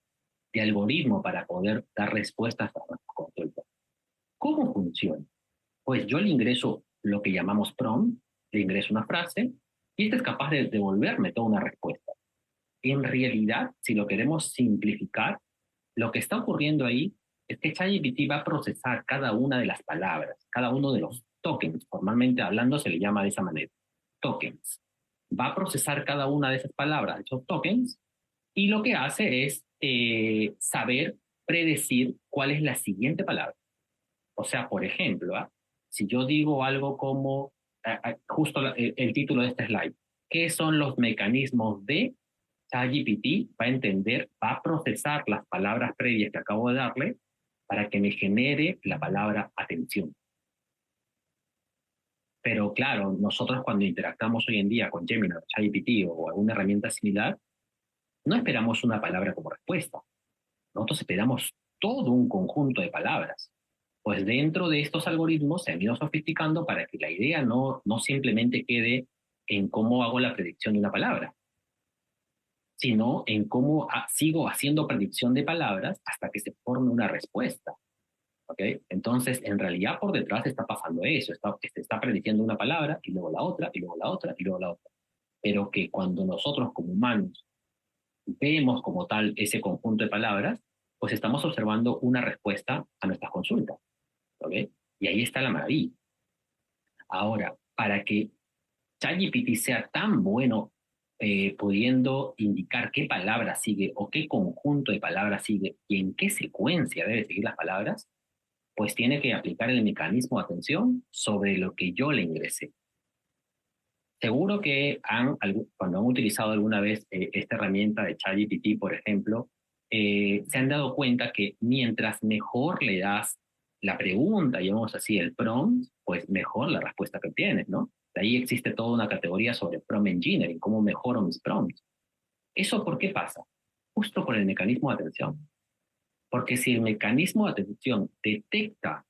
algoritmo para poder dar respuestas a nuestras consultas. ¿Cómo funciona? Pues yo le ingreso lo que llamamos prompt, le ingreso una frase y este es capaz de devolverme toda una respuesta. En realidad, si lo queremos simplificar, lo que está ocurriendo ahí es que ChatGPT va a procesar cada una de las palabras, cada uno de los tokens, formalmente hablando se le llama de esa manera, tokens. Va a procesar cada una de esas palabras, esos tokens, y lo que hace es saber predecir cuál es la siguiente palabra. O sea, por ejemplo, si yo digo algo como, justo el título de este slide, ¿qué son los mecanismos de ChatGPT? Va a entender, va a procesar las palabras previas que acabo de darle para que me genere la palabra atención. Pero claro, nosotros cuando interactuamos hoy en día con Gemini, ChatGPT o alguna herramienta similar, no esperamos una palabra como respuesta. Nosotros esperamos todo un conjunto de palabras. Pues dentro de estos algoritmos se han ido sofisticando para que la idea no simplemente quede en cómo hago la predicción de una palabra, sino en cómo sigo haciendo predicción de palabras hasta que se forme una respuesta. ¿Okay? Entonces, en realidad por detrás está pasando eso, se está prediciendo una palabra y luego la otra, y luego la otra, y luego la otra. Pero que cuando nosotros como humanos vemos como tal ese conjunto de palabras, pues estamos observando una respuesta a nuestras consultas, ¿ok? Y ahí está la maravilla. Ahora, para que ChatGPT sea tan bueno pudiendo indicar qué palabra sigue o qué conjunto de palabras sigue y en qué secuencia debe seguir las palabras, pues tiene que aplicar el mecanismo de atención sobre lo que yo le ingresé. Seguro que cuando han utilizado alguna vez esta herramienta de ChatGPT, por ejemplo, se han dado cuenta que mientras mejor le das la pregunta, llamamos así el prompt, pues mejor la respuesta que obtienes, ¿no? De ahí existe toda una categoría sobre prompt engineering, cómo mejoro mis prompts. ¿Eso por qué pasa? Justo por el mecanismo de atención. Porque si el mecanismo de atención detecta,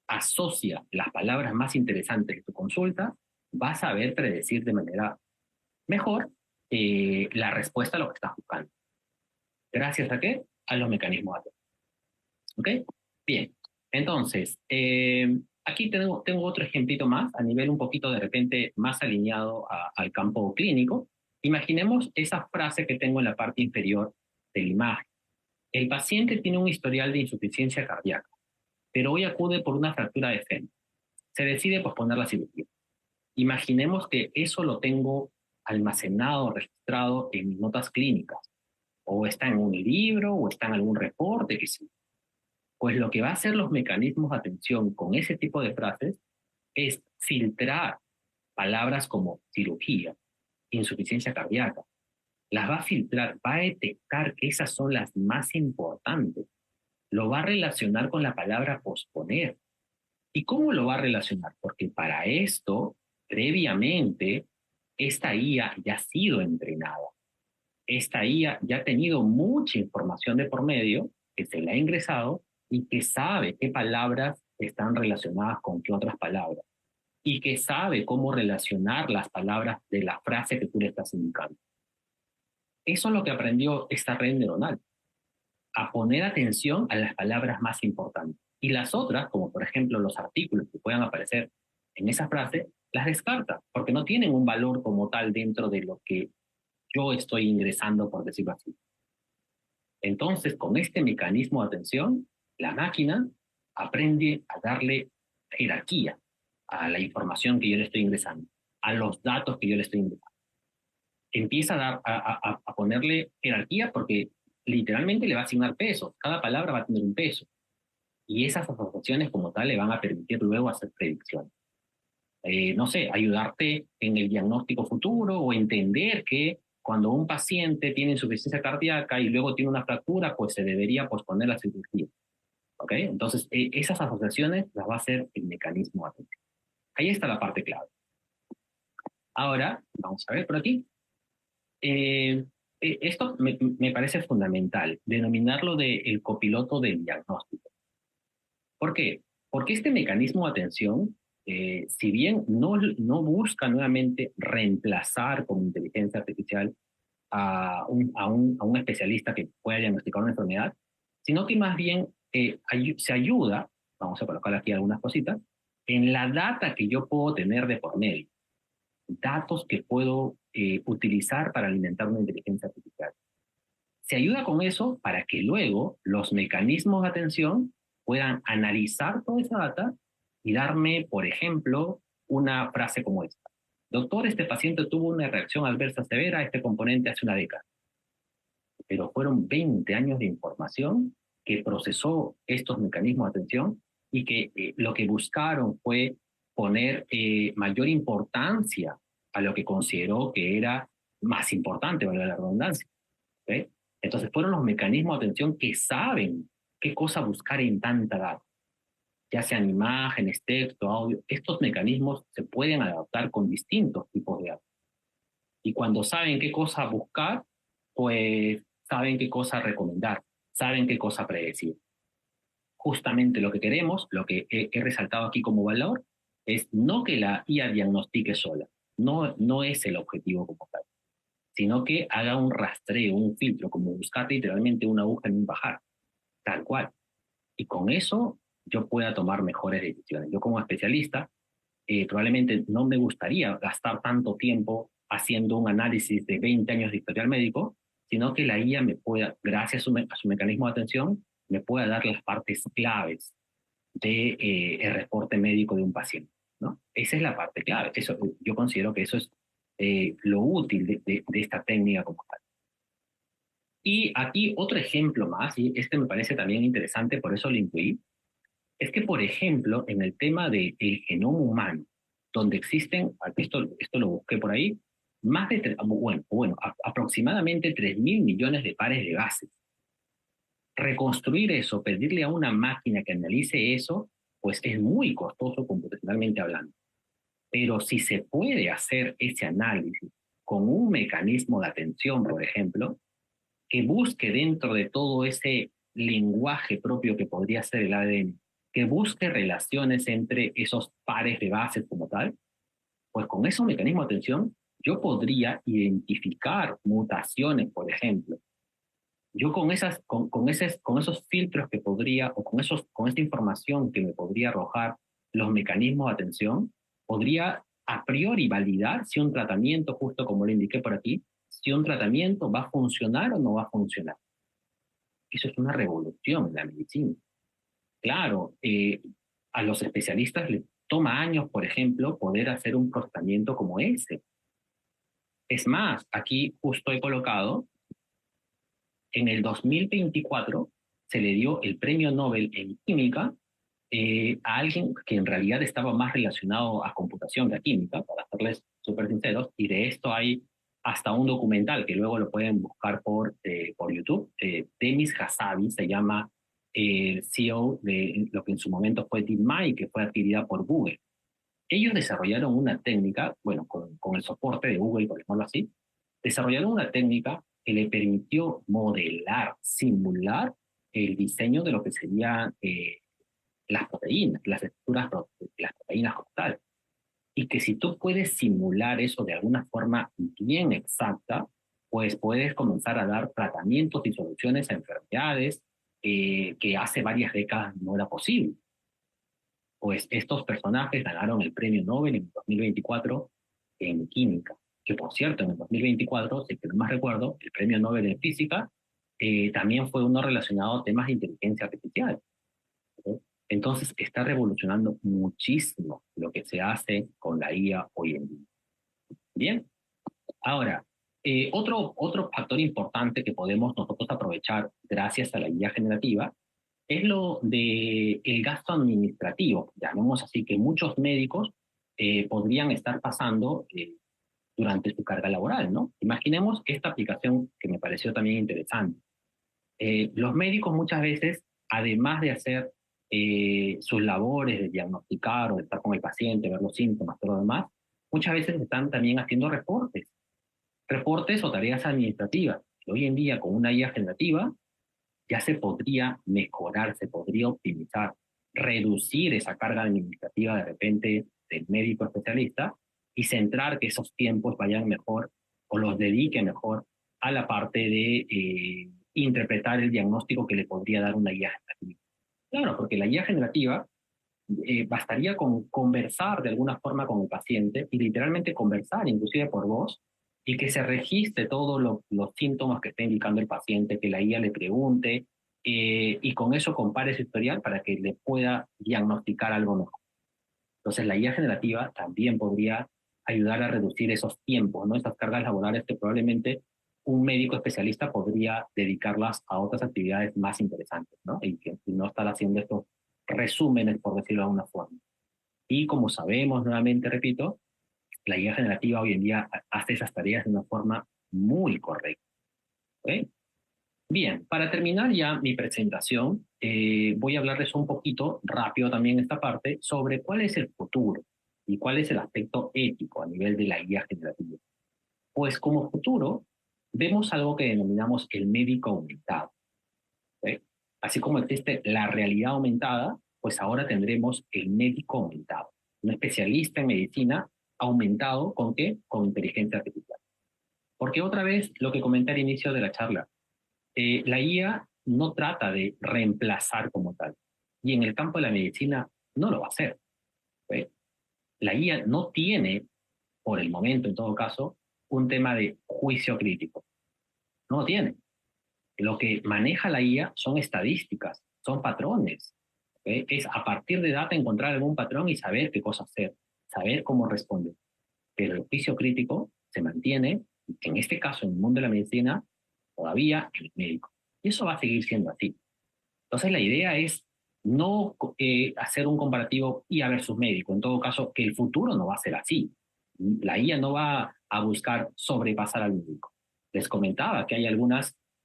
asocia las palabras más interesantes de tu consulta, vas a saber predecir de manera mejor la respuesta a lo que estás buscando. ¿Gracias a qué? A los mecanismos de atención. ¿Ok? Bien. Entonces, aquí tengo otro ejemplito más, a nivel un poquito de repente más alineado al campo clínico. Imaginemos esa frase que tengo en la parte inferior de la imagen. El paciente tiene un historial de insuficiencia cardíaca, pero hoy acude por una fractura de fémur. Se decide posponer la cirugía. Imaginemos que eso lo tengo almacenado, registrado en mis notas clínicas, o está en un libro, o está en algún reporte, que sí. Pues lo que va a hacer los mecanismos de atención con ese tipo de frases es filtrar palabras como cirugía, insuficiencia cardíaca. Las va a filtrar, va a detectar que esas son las más importantes. Lo va a relacionar con la palabra posponer. ¿Y cómo lo va a relacionar? Porque para esto, previamente, esta IA ya ha sido entrenada. Esta IA ya ha tenido mucha información de por medio que se le ha ingresado y que sabe qué palabras están relacionadas con qué otras palabras y que sabe cómo relacionar las palabras de la frase que tú le estás indicando. Eso es lo que aprendió esta red neuronal, a poner atención a las palabras más importantes. Y las otras, como por ejemplo los artículos que puedan aparecer en esa frase, las descarta, porque no tienen un valor como tal dentro de lo que yo estoy ingresando, por decirlo así. Entonces, con este mecanismo de atención, la máquina aprende a darle jerarquía a la información que yo le estoy ingresando, a los datos que yo le estoy ingresando. Empieza a ponerle jerarquía porque literalmente le va a asignar pesos. Cada palabra va a tener un peso. Y esas asociaciones como tal le van a permitir luego hacer predicciones. No sé, ayudarte en el diagnóstico futuro o entender que cuando un paciente tiene insuficiencia cardíaca y luego tiene una fractura, pues se debería posponer la cirugía. ¿Ok? Entonces, esas asociaciones las va a hacer el mecanismo de atención. Ahí está la parte clave. Ahora, vamos a ver por aquí. Esto me parece fundamental, denominarlo de el copiloto del diagnóstico. ¿Por qué? Porque este mecanismo de atención, si bien no busca nuevamente reemplazar con inteligencia artificial a un especialista que pueda diagnosticar una enfermedad, sino que más bien se ayuda, vamos a colocar aquí algunas cositas, en la data que yo puedo tener de por medio, datos que puedo utilizar para alimentar una inteligencia artificial. Se ayuda con eso para que luego los mecanismos de atención puedan analizar toda esa data y darme, por ejemplo, una frase como esta. Doctor, este paciente tuvo una reacción adversa severa a este componente hace una década. Pero fueron 20 años de información que procesó estos mecanismos de atención y que lo que buscaron fue poner mayor importancia a lo que consideró que era más importante, valga la redundancia. ¿Okay? Entonces fueron los mecanismos de atención que saben qué cosa buscar en tanta data, ya sean imágenes, texto, audio. Estos mecanismos se pueden adaptar con distintos tipos de datos. Y cuando saben qué cosa buscar, pues saben qué cosa recomendar, saben qué cosa predecir. Justamente lo que queremos, lo que he resaltado aquí como valor, es no que la IA diagnostique sola, no es el objetivo como tal, sino que haga un rastreo, un filtro, como buscar literalmente una aguja en un pajar, tal cual. Y con eso yo pueda tomar mejores decisiones. Yo como especialista, probablemente no me gustaría gastar tanto tiempo haciendo un análisis de 20 años de historial médico, sino que la IA me pueda, gracias a su mecanismo de atención, me pueda dar las partes claves de el reporte médico de un paciente, ¿no? Esa es la parte clave. Eso, yo considero que eso es lo útil de esta técnica como tal. Y aquí otro ejemplo más, y este me parece también interesante, por eso lo incluí, es que, por ejemplo, en el tema del genoma humano, donde existen, esto lo busqué por ahí, más de, aproximadamente 3.000 millones de pares de bases. Reconstruir eso, pedirle a una máquina que analice eso, pues es muy costoso computacionalmente hablando. Pero si se puede hacer ese análisis con un mecanismo de atención, por ejemplo, que busque dentro de todo ese lenguaje propio que podría ser el ADN, que busque relaciones entre esos pares de bases como tal, pues con esos mecanismos de atención yo podría identificar mutaciones, por ejemplo. Yo con esos filtros que podría, o con esta información que me podría arrojar los mecanismos de atención, podría a priori validar si un tratamiento, justo como lo indiqué por aquí, si un tratamiento va a funcionar o no va a funcionar. Eso es una revolución en la medicina. Claro, a los especialistas les toma años, por ejemplo, poder hacer un procesamiento como ese. Es más, aquí justo he colocado, en el 2024 se le dio el premio Nobel en química a alguien que en realidad estaba más relacionado a computación que a química, para serles súper sinceros, y de esto hay hasta un documental que luego lo pueden buscar por YouTube. Demis Hassabis se llama el CEO de lo que en su momento fue DeepMind, que fue adquirida por Google. Ellos desarrollaron una técnica, bueno, con el soporte de Google, por llamarlo así, desarrollaron una técnica que le permitió modelar, simular el diseño de lo que serían las proteínas, las estructuras de las proteínas como tal. Y que si tú puedes simular eso de alguna forma bien exacta, pues puedes comenzar a dar tratamientos y soluciones a enfermedades que hace varias décadas no era posible. Pues estos personajes ganaron el premio Nobel en 2024 en química, que por cierto, en el 2024, si que no más recuerdo, el premio Nobel en física también fue uno relacionado a temas de inteligencia artificial. ¿Sí? Entonces está revolucionando muchísimo lo que se hace con la IA hoy en día. Bien, ahora, otro factor importante que podemos nosotros aprovechar gracias a la IA generativa es lo del gasto administrativo, llamemos así, que muchos médicos podrían estar pasando durante su carga laboral, ¿no? Imaginemos esta aplicación que me pareció también interesante. Los médicos muchas veces, además de hacer sus labores de diagnosticar o de estar con el paciente, ver los síntomas, todo lo demás, muchas veces están también haciendo reportes o tareas administrativas. Que hoy en día, con una IA generativa, ya se podría mejorar, se podría optimizar, reducir esa carga administrativa de repente del médico especialista y centrar que esos tiempos vayan mejor o los dedique mejor a la parte de interpretar el diagnóstico que le podría dar una guía generativa. Claro, porque la guía generativa bastaría con conversar de alguna forma con el paciente y literalmente conversar, inclusive por voz, y que se registre todos los síntomas que está indicando el paciente, que la guía le pregunte, y con eso compare su historial para que le pueda diagnosticar algo mejor. Entonces, la guía generativa también podría ayudar a reducir esos tiempos, ¿no? Esas cargas laborales que probablemente un médico especialista podría dedicarlas a otras actividades más interesantes, ¿no? Y no estar haciendo estos resúmenes, por decirlo de alguna forma. Y como sabemos, nuevamente repito, la guía generativa hoy en día hace esas tareas de una forma muy correcta. ¿Okay? Bien, para terminar ya mi presentación, voy a hablarles un poquito rápido también esta parte sobre cuál es el futuro y cuál es el aspecto ético a nivel de la guía generativa. Pues como futuro, vemos algo que denominamos el médico aumentado. ¿Okay? Así como existe la realidad aumentada, pues ahora tendremos el médico aumentado, un especialista en medicina aumentado ¿con qué? Con inteligencia artificial. Porque otra vez, lo que comenté al inicio de la charla, la IA no trata de reemplazar como tal. Y en el campo de la medicina no lo va a hacer. ¿Okay? La IA no tiene, por el momento en todo caso, un tema de juicio crítico. No lo tiene. Lo que maneja la IA son estadísticas, son patrones. ¿Ok? Es a partir de data encontrar algún patrón y saber qué cosa hacer, saber cómo responder. Pero el juicio crítico se mantiene, en este caso en el mundo de la medicina, todavía en el médico. Y eso va a seguir siendo así. Entonces la idea es no hacer un comparativo IA versus médico. En todo caso, que el futuro no va a ser así. La IA no va a buscar sobrepasar al médico. Les comentaba que hay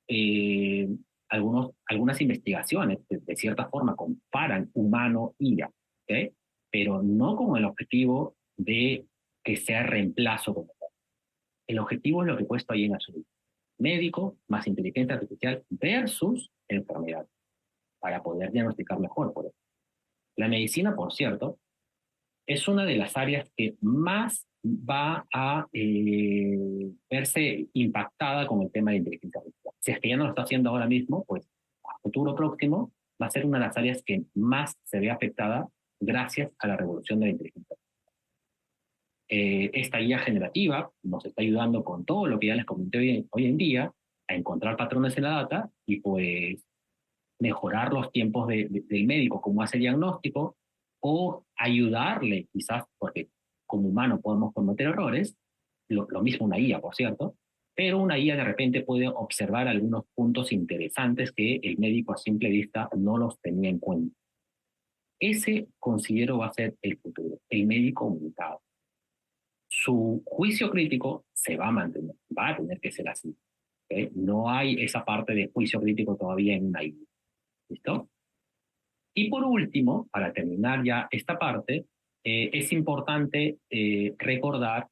eh, algunas investigaciones que de cierta forma comparan humano-IA, ¿okay? Pero no con el objetivo de que sea reemplazo como tal. El objetivo es lo que he puesto ahí en azul. Médico más inteligencia artificial versus enfermedad para poder diagnosticar mejor. Por eso. La medicina, por cierto, es una de las áreas que más va a verse impactada con el tema de inteligencia artificial. Si es que ya no lo está haciendo ahora mismo, pues a futuro próximo va a ser una de las áreas que más se ve afectada gracias a la revolución de la inteligencia artificial. Esta guía generativa nos está ayudando con todo lo que ya les comenté hoy en día a encontrar patrones en la data y pues mejorar los tiempos del médico, cómo hace diagnóstico, o ayudarle quizás, porque como humano podemos cometer errores, lo mismo una IA, por cierto, pero una IA de repente puede observar algunos puntos interesantes que el médico a simple vista no los tenía en cuenta. Ese considero va a ser el futuro, el médico aumentado. Su juicio crítico se va a mantener, va a tener que ser así. ¿Okay? No hay esa parte de juicio crítico todavía en una IA. ¿Listo? Y por último, para terminar ya esta parte, es importante recordar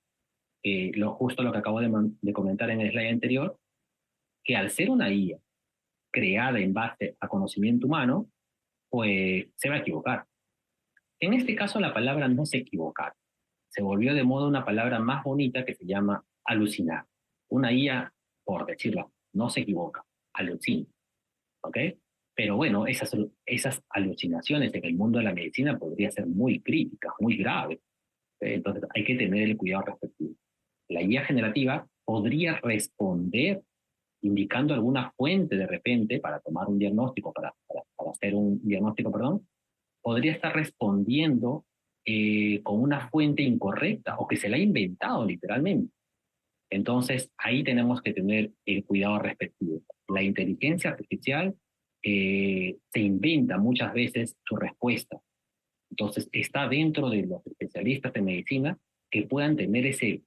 justo lo que acabo de comentar en el slide anterior, que al ser una IA creada en base a conocimiento humano, pues se va a equivocar. En este caso la palabra no se equivocar, se volvió de moda una palabra más bonita que se llama alucinar. Una IA, por decirlo, no se equivoca, alucina. ¿Ok? Pero bueno, esas alucinaciones en el mundo de la medicina podrían ser muy críticas, muy graves. Entonces hay que tener el cuidado respectivo. La guía generativa podría responder indicando alguna fuente de repente para tomar un diagnóstico, para hacer un diagnóstico, perdón, podría estar respondiendo con una fuente incorrecta o que se la ha inventado literalmente. Entonces, ahí tenemos que tener el cuidado respectivo. La inteligencia artificial se inventa muchas veces su respuesta. Entonces, está dentro de los especialistas de medicina que puedan tener ese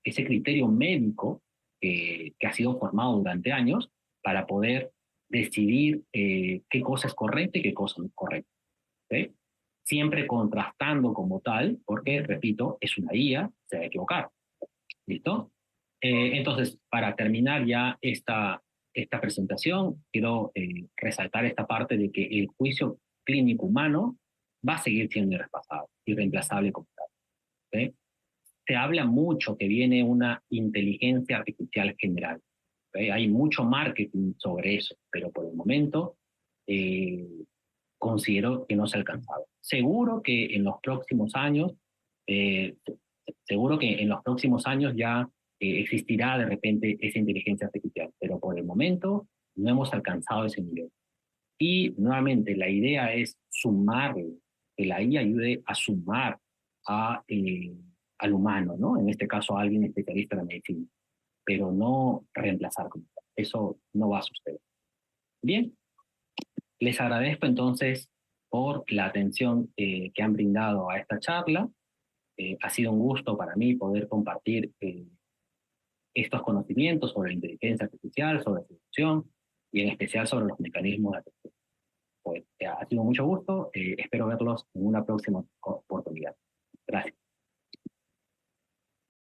criterio médico que ha sido formado durante años para poder decidir qué cosa es correcta y qué cosa no es correcta. ¿Sí? Siempre contrastando como tal, porque, repito, es una IA, se va a equivocar. ¿Listo? Entonces, para terminar ya esta presentación, quiero resaltar esta parte de que el juicio clínico humano va a seguir siendo irreemplazable como tal. ¿Sí? Se habla mucho que viene una inteligencia artificial general. ¿Sí? Hay mucho marketing sobre eso, pero por el momento eh, considero que no se ha alcanzado. Eh, seguro que en los próximos años ya existirá de repente esa inteligencia artificial, pero por el momento no hemos alcanzado ese nivel. Y nuevamente la idea es sumarle, que la IA ayude a sumar a, al humano, ¿no? En este caso a alguien especialista en la medicina, pero no reemplazar como tal. Eso no va a suceder. Bien, les agradezco entonces por la atención que han brindado a esta charla. Ha sido un gusto para mí poder compartir estos conocimientos sobre la inteligencia artificial, sobre la selección y en especial sobre los mecanismos de atención. Pues, ha sido mucho gusto. Espero verlos en una próxima oportunidad. Gracias.